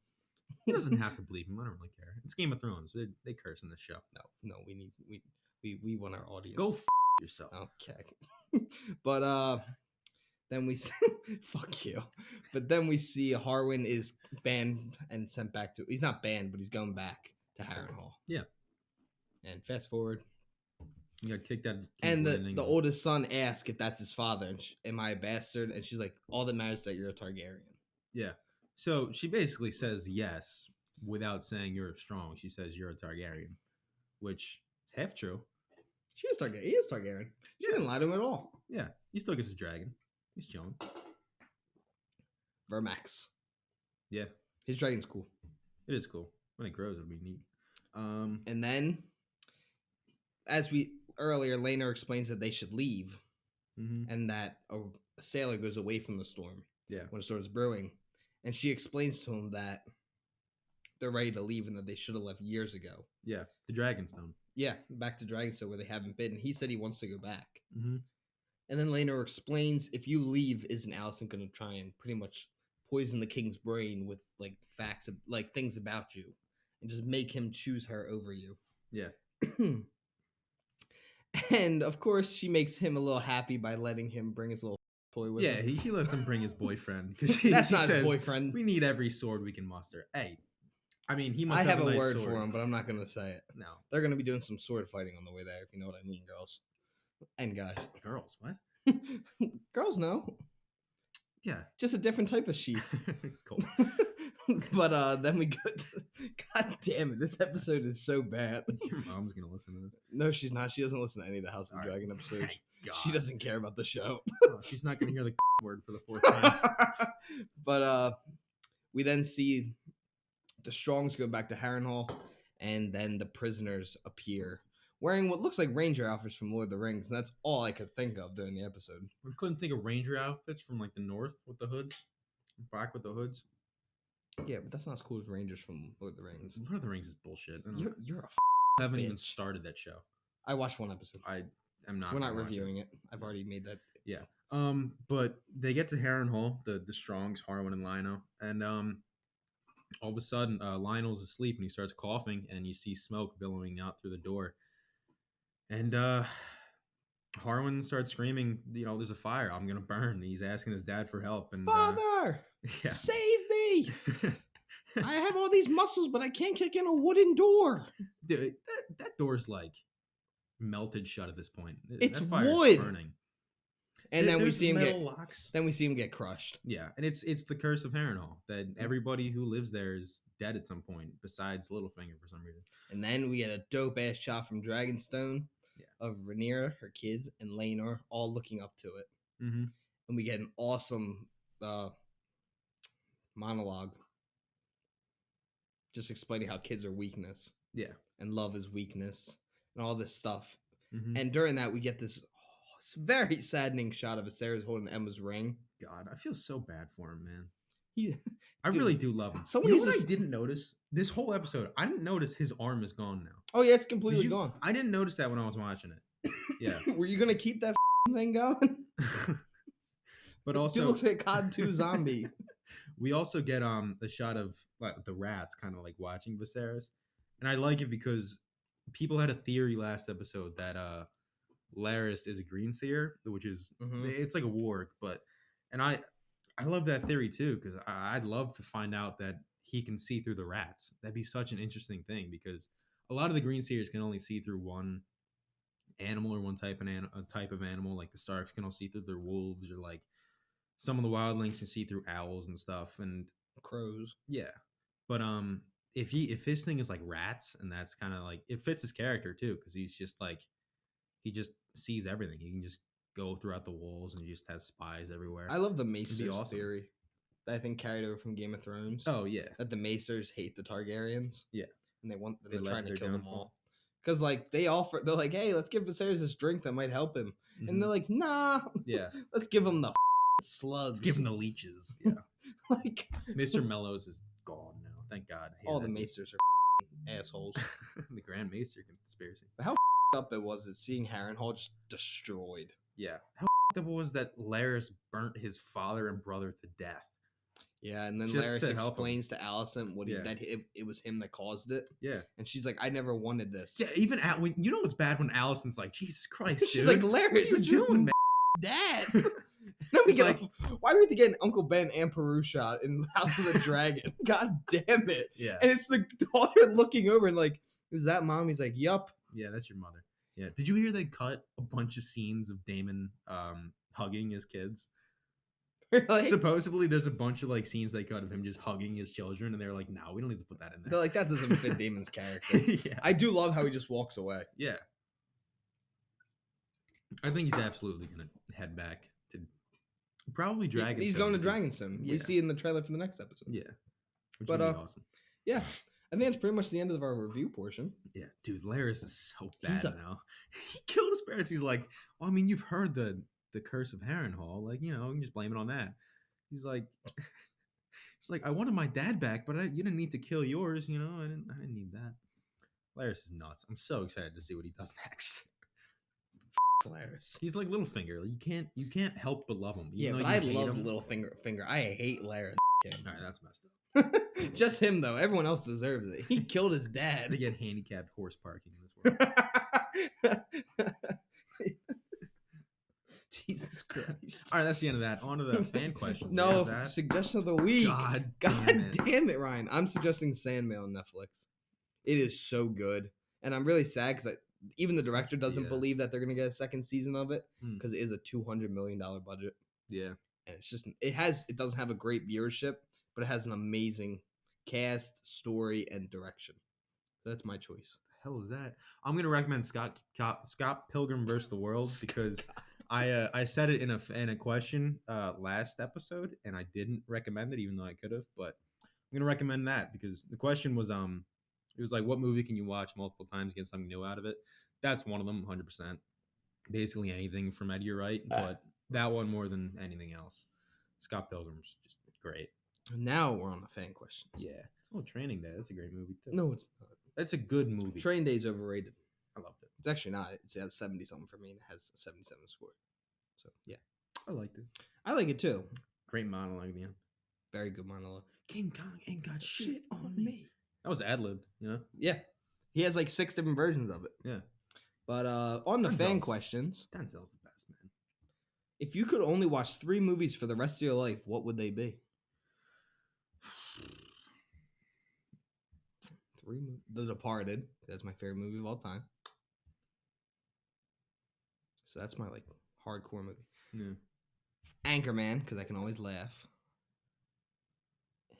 He doesn't have to believe him. I don't really care. It's Game of Thrones. They curse in this show. No, we want our audience. Go yourself. Okay. But then we see, fuck you. But then we see Harwin is banned and sent back to. He's not banned, but he's going back to Harrenhal. Yeah. And fast forward, You got kicked out. Of and King's Landing. the oldest son asks if that's his father, and am I a bastard? And she's like, all that matters is that you're a Targaryen. Yeah. So she basically says yes without saying you're strong. She says you're a Targaryen, which is half true. She is Targaryen. He is Targaryen. She didn't lie to him at all. Yeah. He still gets a dragon. He's chilling. Vermax. Yeah. His dragon's cool. It is cool. When it grows, it'll be neat. And then, as we earlier, Laenor explains that they should leave, mhm. and that a sailor goes away from the storm. Yeah. When a storm's brewing, and she explains to him that they're ready to leave and that they should have left years ago. Yeah. The Dragonstone. Yeah, back to Dragonstone where they haven't been. And he said he wants to go back. Mm-hmm. And then Laenor explains, if you leave, isn't Alicent going to try and pretty much poison the king's brain with like facts, like things about you, and just make him choose her over you? Yeah. And of course, she makes him a little happy by letting him bring his little toy with Yeah, him. he lets him bring his boyfriend because That's she not says, his boyfriend. we need every sword we can muster. Hey, I mean, he must I have a a nice word sword. for him, but I'm not going to say it. No. They're going to be doing some sword fighting on the way there, if you know what I mean, girls and guys. Girls, what? Girls know. Yeah. Just a different type of sheep. Cool. But then we go. God damn it! This episode is so bad. Your mom's gonna listen to this. No, she's not. She doesn't listen to any of the House of the All right. Dragon episodes. Thank God. She doesn't care about the show. Oh, she's not gonna hear the word for the fourth time. But we then see the Strongs go back to Harrenhal, and then the prisoners appear wearing what looks like ranger outfits from Lord of the Rings, and that's all I could think of during the episode. We couldn't think of ranger outfits from like the north with the hoods, black with the hoods. Yeah, but that's not as cool as Rangers from Lord of the Rings. Lord of the Rings is bullshit. I don't- You're a. I haven't even bitch. started that show. I watched one episode. I am not. We're not gonna watch it. reviewing it. I've already made that. Yeah. But they get to Harrenhal, the Strongs, Harwin and Lionel, and all of a sudden Lionel's asleep and he starts coughing, and you see smoke billowing out through the door, and Harwin starts screaming, you know, there's a fire, I'm gonna burn. He's asking his dad for help, and Father, yeah. save me! I have all these muscles, but I can't kick in a wooden door. Dude, that door's like melted shut at this point. It's That fire's wood. burning. And then we There's see him metal get. locks. Then we see him get crushed. Yeah, and it's the curse of Harrenhal that everybody who lives there is dead at some point, besides Littlefinger for some reason. And then we get a dope ass shot from Dragonstone of Rhaenyra, her kids, and Laenor all looking up to it. Mm-hmm. And we get an awesome monologue just explaining how kids are weakness Yeah, and love is weakness. and all this stuff. Mhm. And during that, we get this very saddening shot of Viserys holding Emma's ring. God, I feel so bad for him, man. He, I Dude, really do love him. someone You know needs what to I didn't notice this whole episode? I didn't notice his arm is gone now. oh yeah, it's Did completely you? gone. I didn't notice that when I was watching it. Yeah. Were you gonna keep that thing going? But Dude also, looks like a COD 2 zombie. we also get a shot of the rats kind of like watching Viserys, and I like it because people had a theory last episode that Larys is a green seer, which is it's like a warg, but and I love that theory too because I'd love to find out that he can see through the rats. That'd be such an interesting thing because a lot of the green seers can only see through one animal or one type of animal. Like the Starks can all see through their wolves, or like some of the wildlings can see through owls and stuff. And Crows. yeah, but if his thing is like rats, and that's kind of like it fits his character too because he's just like he just sees everything. He can just go throughout the walls and he just has spies everywhere. I love the Maesters awesome. theory that I think carried over from Game of Thrones. Oh yeah, That the Maesters hate the Targaryens. Yeah. And they're They trying let to their kill them downfall. all. Because like they're like, hey, let's give Viserys this drink that might help him. And Mhm. they're like, nah. Yeah. Let's give him the slugs. Let's give him the leeches. Yeah. like Mr. Mellows is gone now. Thank God. I hate all the that dude. Maesters are assholes. The Grand Maester conspiracy. But how up it was is seeing Harrenhal just destroyed. Yeah. How up was that Larys burnt his father and brother to death? Yeah, and then Just Larys to help him. explains to Alicent what Yeah. that it was him that caused it, Yeah. and she's like, "I never wanted this." Yeah. Even when you know it's bad when Alicent's like, Jesus Christ, dude. She's like, "Larys, what you it's doing, man? Dad." Then we It's get why do we have to get an Uncle Ben and Peru shot in House of the Dragon? God damn it! Yeah. And it's the daughter looking over and like, "Is that mom?" He's like, "Yup." Yeah, that's your mother. Yeah. Did you hear they cut a bunch of scenes of Daemon hugging his kids? Really? Supposedly there's a bunch of like scenes they cut of him just hugging his children, and they're like, no, we don't need to put that in They're there. like, that doesn't fit Damon's character. Yeah. I do love how he just walks away. Yeah. I think he's absolutely gonna head back to probably Dragonstone. He's going to because- Dragonstone. Yeah. We see it in the trailer for the next episode. Yeah. Which But, would be awesome. Yeah. I think that's pretty much the end of our review portion. Yeah, dude, Larys is so He's bad now. He killed his parents. He's like, well, I mean, you've heard the curse of Harrenhal. Like, you know, you can just blame it on that. He's like, it's like I wanted my dad back, but you didn't need to kill yours. You know, I didn't need that. Larys is nuts. I'm so excited to see what he does next. Hilarious. He's like Littlefinger. You can't help but love him. Yeah, even but though I you hate lord him. Littlefinger. I hate Larry. All right, that's messed up. Just him though. Everyone else deserves it. He killed his They dad. get handicapped horse parking in this world. Jesus Christ. All right, that's the end of that. On to the fan questions. We No, have that. suggestion of the week. God God damn it, Ryan. I'm suggesting Sandman on Netflix. It is so good. And I'm really sad because even the director doesn't Yeah. believe that they're going to get a second season of it Hmm. because it is a $200 million budget. Yeah. And it's just, it doesn't have a great viewership, but it has an amazing cast, story, and direction. So that's my choice. The hell is that? I'm gonna recommend Scott Pilgrim vs. the World because I said it in a question last episode and I didn't recommend it even though I could have, but I'm gonna recommend that because the question was it was like what movie can you watch multiple times, get something new out of it? That's one of them, 100%. Basically anything from Edgar Wright, but that one more than anything else. Scott Pilgrim's just great. Now we're on the fan question. Yeah. Oh, Training Day. That's a great movie too. No, it's not. That's a good movie. Train Day's overrated. I loved it. It's actually not. It's at 70 something for me and it has a 77 score. So, yeah. I liked it. I like it too. Great monologue at the end. Very good monologue. King Kong ain't got shit on me. That was ad-libbed, you know? Yeah. He has like 6 different versions of it. Yeah. But on the fan Denzel's- questions, Denzel's the best, man. if you could only watch 3 movies for the rest of your life, what would they be? 3 movies. The Departed. That's my favorite movie of all time. So that's my like hardcore movie. Yeah. Anchorman, because I can always laugh.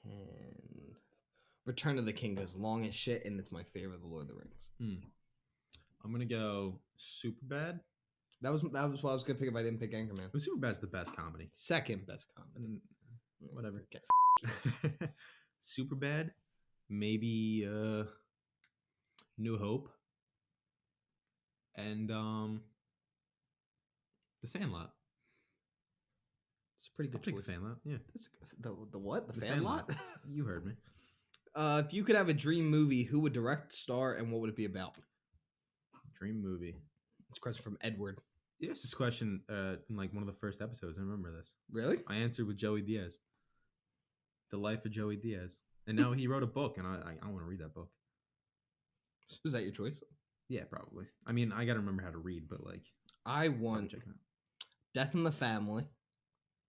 And Return of the King is long as shit, and it's my favorite of the Lord of the Rings. I'm gonna go Superbad. That was what I was gonna pick if I didn't pick Anchorman. But Superbad's the best comedy. Second best comedy. And whatever. Okay. Superbad. Maybe New Hope. And The Sandlot. It's a pretty I'll good take choice. The Sandlot. Yeah. That's the what? The The Sandlot? You heard me. If you could have a dream movie, who would direct, star, and what would it be about? Dream movie. It's a question from Edward. You asked this question in like one of the first episodes. I remember this. Really? I answered with Joey Diaz. The Life of Joey Diaz. And now he wrote a book, and I want to read that book. Was that your choice? Yeah, probably. I mean, I got to remember how to read, but like, I I'm want checking out. Death in the Family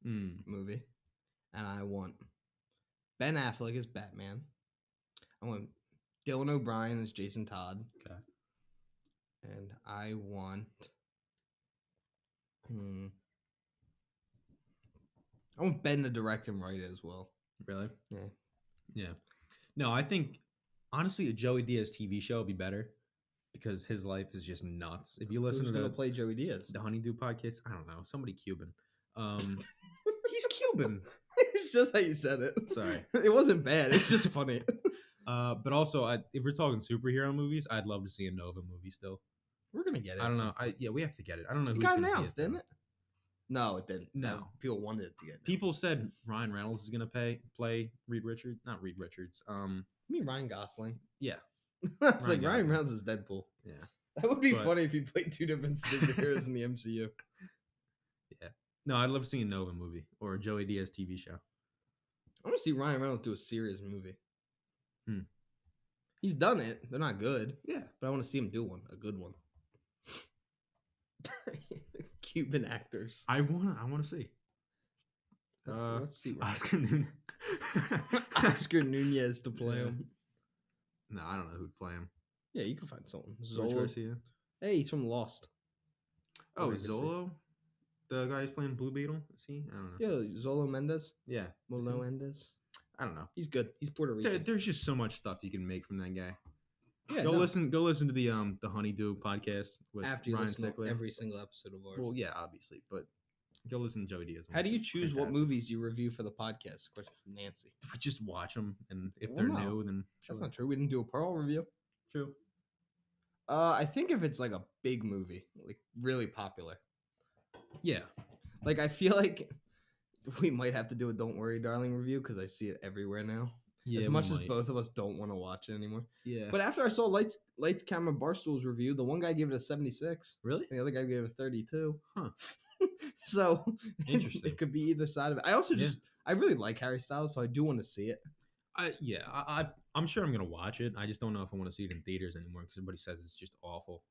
Mm. movie, and I want Ben Affleck as Batman. I want Dylan O'Brien as Jason Todd. Okay. And I want I want Ben to direct and write it as well. Really? Yeah. Yeah. No, I think honestly a Joey Diaz TV show would be better because his life is just nuts. If you listen Who's to gonna play Joey Diaz? the Honeydew podcast, I don't know, somebody Cuban. He's Cuban. It's just how you said it. Sorry. It wasn't bad. It's just funny. But also, if we're talking superhero movies, I'd love to see a Nova movie still. We're gonna get it. I don't know. We have to get it. I don't know. It Who's got gonna be announced, though. didn't it? No, it didn't. No. People wanted it to get. People said Ryan Reynolds is gonna play Reed Richards. Not Reed Richards. You mean Ryan Gosling? Yeah. I was like, Ryan Gosling. Reynolds is Deadpool. Yeah. That would be But- funny if he played two different superheroes in the MCU. No, I'd love to see a Nova movie or a Joey Diaz TV show. I want to see Ryan Reynolds do a serious movie. Hmm. He's done it. They're not good, Yeah. but I want to see him do one, a good one. Cuban actors. I wanna see. Let's see. Oscar Nunez. Oscar Nunez to play Yeah. him. No, I don't know who'd play him. Yeah, you can find someone. George Zolo. Garcia. Hey, he's from Lost. Oh, Or is he? Zolo, the guy who's playing Blue Beetle. Is he? I don't know. Yeah, Zolo Mendez. Yeah. Molo Mendez. I don't know. He's good. He's Puerto Rican. There's just so much stuff you can make from that guy. Yeah, Go no. listen to the Honeydew podcast with After you Ryan listen to Sickler. every single episode of ours. Well, yeah, obviously, but go listen to Joey Diaz. How do you It's choose what fantastic. movies you review for the podcast? Question from Nancy. We just watch them, and if Well, they're no. new, then That's sure. not true. We didn't do a Pearl review. true. I think if it's like a big movie, like really popular, Yeah, like I feel like we might have to do a "Don't Worry, Darling" review because I see it everywhere now. yeah. as we much as might. both of us don't want to watch it anymore. Yeah, But after I saw Lights Camera Barstool's review, the one guy gave it a 76, really, the other guy gave it a 32. Huh. So Interesting. it could be either side of it. I also just I really like Harry Styles, so I do want to see it. I'm sure I'm gonna watch it. I just don't know if I want to see it in theaters anymore because everybody says it's just awful.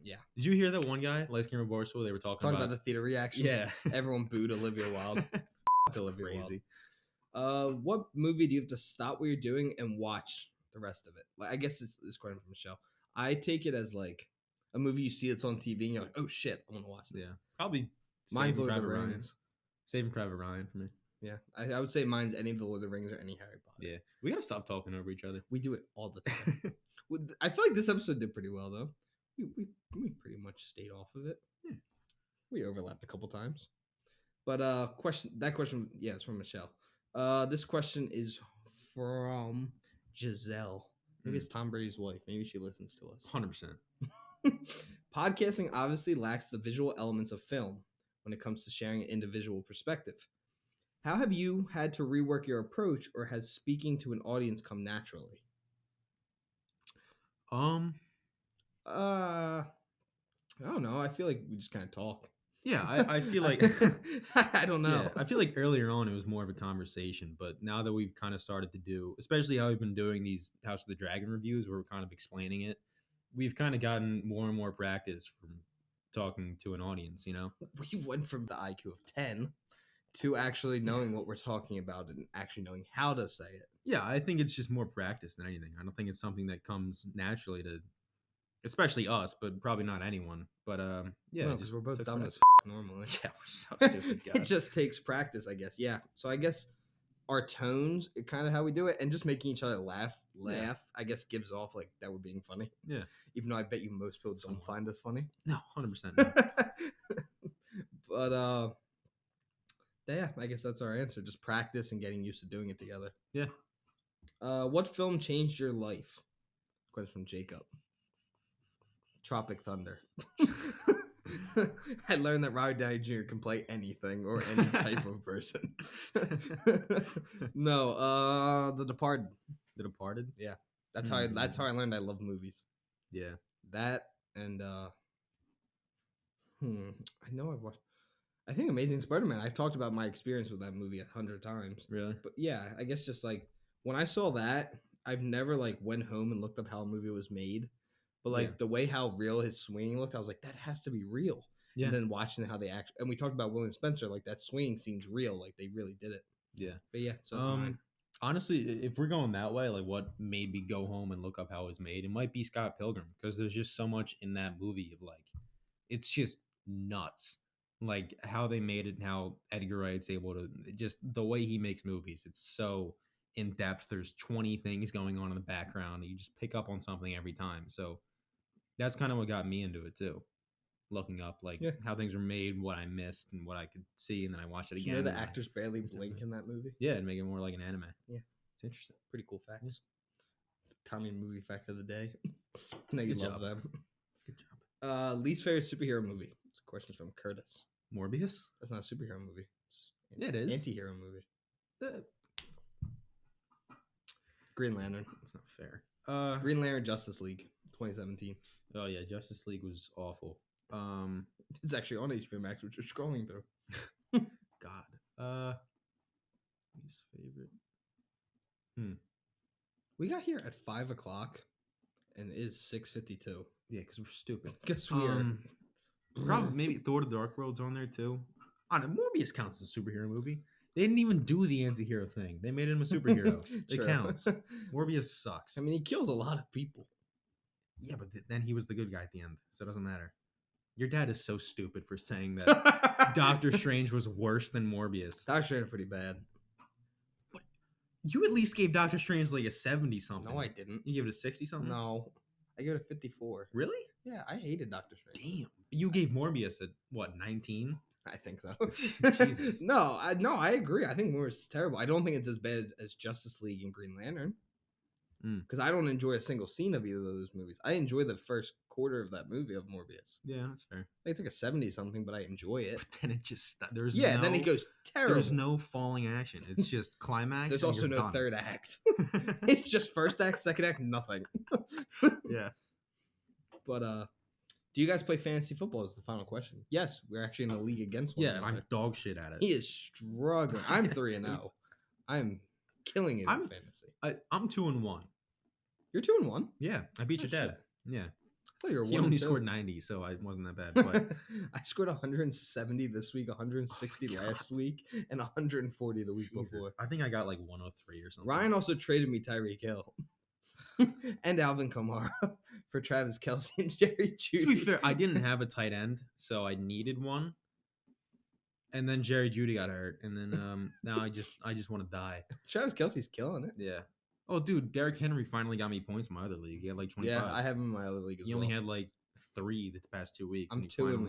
Yeah. Did you hear that one guy, Lights Camera Barstool? They were talking Talking about the theater reaction. yeah, Everyone booed Olivia Wilde. That's Olivia Wilde. crazy. What movie do you have to stop what you're doing and watch the rest of it? Like, I guess it's this question from Michelle. I take it as like a movie you see that's on TV and you're like, oh shit, I want to watch this. Yeah, probably. Mine's Saving Lord of the Private Ryan. Rings. Saving Private Ryan for me. Yeah, I would say mine's any of the Lord of the Rings or any Harry Potter. Yeah, we gotta stop talking over each other. We do it all the time. I feel like this episode did pretty well though. We pretty much stayed off of it. Yeah. We overlapped a couple times. But question yeah, it's from Michelle. This question is from Giselle. Maybe it's Tom Brady's wife. Maybe she listens to us. 100%. Podcasting obviously lacks the visual elements of film when it comes to sharing an individual perspective. How have you had to rework your approach, or has speaking to an audience come naturally? I don't know. I feel like we just kind of talk. Yeah, I feel like I don't know. Yeah, I feel like earlier on it was more of a conversation, but now that we've kind of started to do, especially how we've been doing these House of the Dragon reviews, where we're kind of explaining it, we've kind of gotten more and more practice from talking to an audience. You know? We went from the IQ of 10 to actually knowing what we're talking about and actually knowing how to say it. Yeah, I think it's just more practice than anything. I don't think it's something that comes naturally to, especially us, but probably not anyone. But yeah, No, it because just we're both took dumb practice. as normally. Yeah, we're so stupid. It God. just takes practice, I guess. Yeah. So I guess our tones, kind of how we do it, and just making each other laugh, Yeah. I guess gives off like that we're being funny. Yeah. Even though I bet you most people don't Somewhat. find us funny. No, 100%. But yeah, I guess that's our answer. Just practice and getting used to doing it together. Yeah. What film changed your life? Question from Jacob. Tropic Thunder. I learned that Robert Downey Jr. can play anything or any type of person. No, The Departed. The Departed. That's how I learned I love movies. Yeah. That and I know I've watched. I think Amazing Spider-Man. I've talked about my experience with that movie 100 times. Really? But yeah, I guess just like when I saw that, I've never like went home and looked up how a movie was made. But like Yeah. the way how real his swinging looked, I was like, that has to be real. Yeah. And then watching how they act, and we talked about William Spencer, like that swinging seems real, like they really did it. Yeah. But yeah, so that's mine. Honestly, if we're going that way, like what made me go home and look up how it was made, it might be Scott Pilgrim because there's just so much in that movie of like, it's just nuts. Like how they made it and how Edgar Wright's able to just the way he makes movies. It's so in depth. There's 20 things going on in the background. You just pick up on something every time. So that's kind of what got me into it too. Looking up like how things were made, what I missed, and what I could see, and then I watched it Did again. you know the and I- actors barely was blink different. in that movie? Yeah, and make it more like an anime. Yeah. It's interesting. Pretty cool facts. Tommy movie fact of the day. No, you Good love job. them. Good job. Least favorite superhero movie. It's a question from Curtis. Morbius? That's not a superhero movie. It's Yeah, it is. Anti-hero movie. Uh, Green Lantern. That's not fair. Green Lantern Justice League 2017. Oh yeah, Justice League was awful. It's actually on HBO Max, which you're scrolling through. God. Least favorite. We got here at 5 o'clock, and it is 6:52. Yeah, because we're stupid. Guess we are. Probably maybe Thor: The Dark World's on there too. I don't know. Morbius counts as a superhero movie. They didn't even do the anti-hero thing. They made him a superhero. It True. counts. Morbius sucks. I mean, he kills a lot of people. Yeah, but then he was the good guy at the end, so it doesn't matter. Your dad is so stupid for saying that Doctor Strange was worse than Morbius. Doctor Strange is pretty bad. You at least gave Doctor Strange like a 70 something. No, I didn't. You gave it a 60 something? No, I gave it a 54. Really? Yeah, I hated Doctor Strange. Damn. You gave Morbius a what, 19? I think so. Jesus. No, I agree. I think Morbius is terrible. I don't think it's as bad as Justice League and Green Lantern. Because I don't enjoy a single scene of either of those movies. I enjoy the first quarter of that movie of Morbius. Yeah, that's fair. It's like a 70 something, but I enjoy it. But then it just there's Then it goes terrible. There's no falling action. It's just climax. There's and also you're no done. third act. It's just first act, second act, nothing. Yeah. But do you guys play fantasy football? Is the final question. Yes, we're actually in a league against one Yeah, and I'm another. dog shit at it. He is struggling. I'm 3-0. Dude. I'm killing it in I'm- fantasy. I'm 2-1. You're 2-1 Yeah, I beat your Oh, dad. Yeah, I thought you were he 1 only and 2. scored 90, so I wasn't that bad. But I scored 170 this week, 160 last week, and 140 the week Jesus, before. I think I got like 103 or something. Ryan also traded me Tyreek Hill and Alvin Kamara for Travis Kelce and Jerry Jeudy. To be fair, I didn't have a tight end, so I needed one. And then Jerry Jeudy got hurt, and then now I just want to die. Travis Kelce's killing it. Yeah. Oh, dude, Derrick Henry finally got me points in my other league. He had like 25. Yeah, I have him in my other league as He well. only had like 3 the past 2 weeks. I'm and he 2 finally, and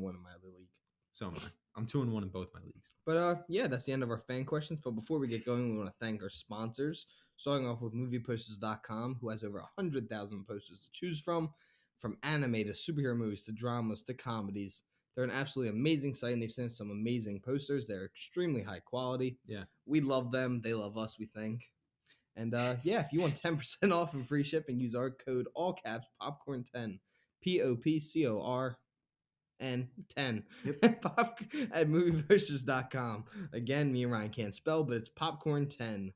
1 in my other league. So am I. I'm 2-1 in both my leagues. But yeah, that's the end of our fan questions. But before we get going, we want to thank our sponsors. Starting off with MoviePosters.com, who has over 100,000 posters to choose from anime to superhero movies to dramas to comedies. They're an absolutely amazing site, and they've sent some amazing posters. They're extremely high quality. Yeah. We love them. They love us, we think. And yeah, if you want 10% off and free shipping, use our code, all caps, popcorn10, POPCORN 10 at movieposters.com. Again, me and Ryan can't spell, but it's popcorn10.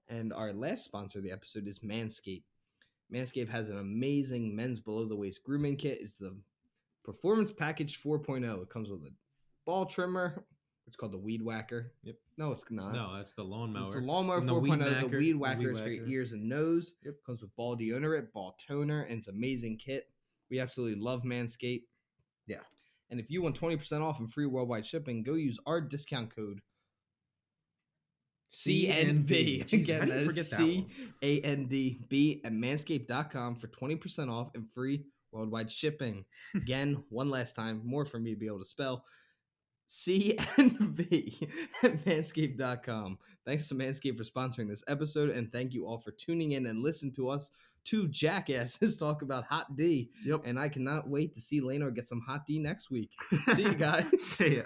And our last sponsor of the episode is Manscaped. Manscaped has an amazing men's below-the-waist grooming kit. It's the Performance Package 4.0. It comes with a ball trimmer. It's called the Weed Whacker. Yep. No, it's not. No, that's the lawnmower. It's a lawnmower And the 4.0. Weed The Whacker- Weed the Whacker Weed is for your Whacker. ears and nose. Yep. Comes with ball deodorant, ball toner, and it's an amazing kit. We absolutely love Manscaped. Yeah. And if you want 20% off and free worldwide shipping, go use our discount code CNB. Jesus, Again, how do you that forget is that one? CANDB at manscaped.com for 20% off and free worldwide shipping. Again, one last time, more for me to be able to spell. CNB at manscaped.com. Thanks to Manscaped for sponsoring this episode, and thank you all for tuning in and listening to us two jackasses talk about hot D. Yep. And I cannot wait to see Lanor get some hot D next week. See you guys. See ya.